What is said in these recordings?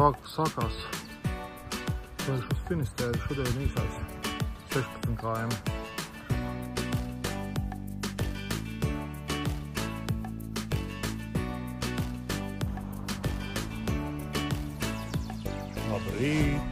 sākās ceļš uz Finistēru, šodien īsais 16 km. Labrīt!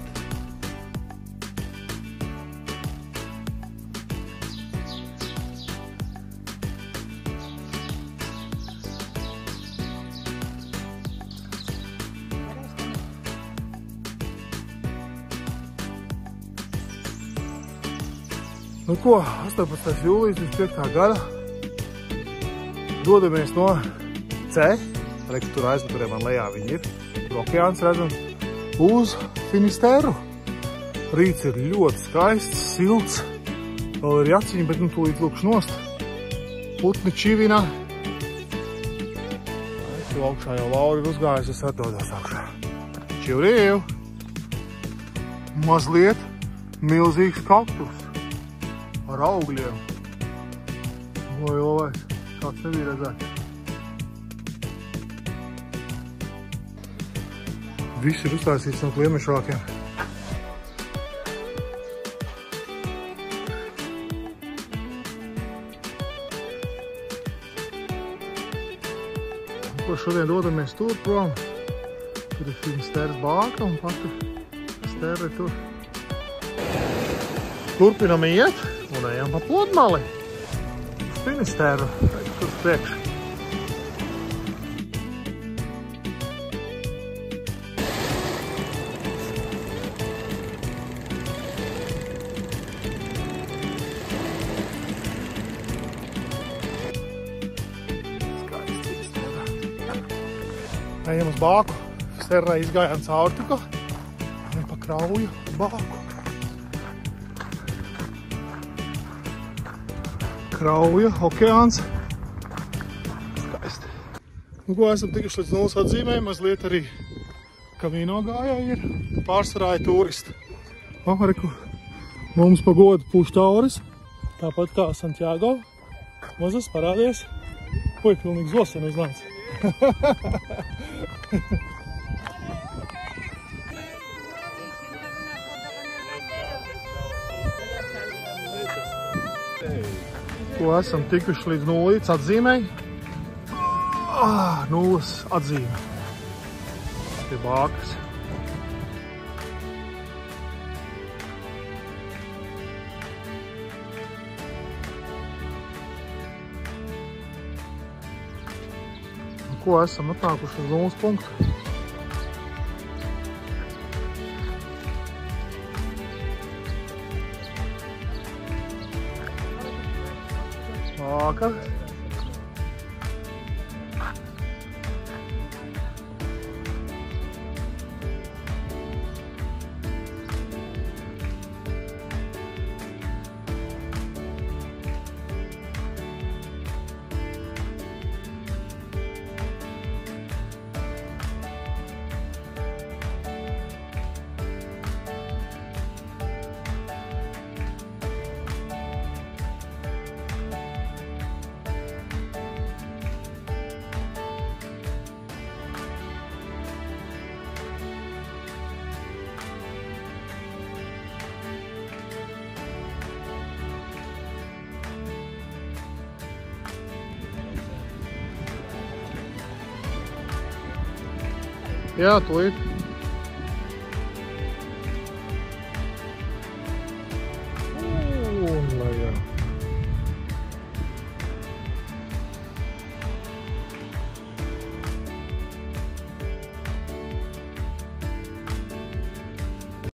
Nu ko, 18. jūlijas 25. gada dodamies no C, reku tur aizmugurē man lejā viņi ir, tur okeāns redzams, uz Finistēru. Rīts ir ļoti skaists, silts, vēl ir jaciņi, bet nu tūlīt lūkšu nost. Putni čivina. Tu augšā jau Laura ir uzgājis, es atdodos augšā. Čivriev! Mazliet milzīgs kaktus ar augļiem. Vai, kāds tev ir redzēt? Viss ir uztaisīts no kliemešvākiem. Ko šodien dodamies tur prom. Tur ir Finistēras bāka un pati stēra tur. Turpinam iet un ejam pa pludmali. Uz Finistēru, tur priekš. Ejam uz bāku. Serrā izgājām cauri tikko. Un pa Krauju bāku. Krauja, okeāns. Skaisti. Nu ko, esam tikuši līdz nulles atzīmēm. Mazliet arī Kamino gājēji ir. Pārsvarā ir turisti. Reku, mums pa godu puš tauris. Tāpat kā Santiago. Mazas parādies. Oi, pilnīgi zoseni uznāca. Ko esam tikuši līdz nulles atzīmei. Nulles atzīme. Pie bākas. Ko esam atnākuši uz nulles punktu. Bāka. Jā, tūlīt.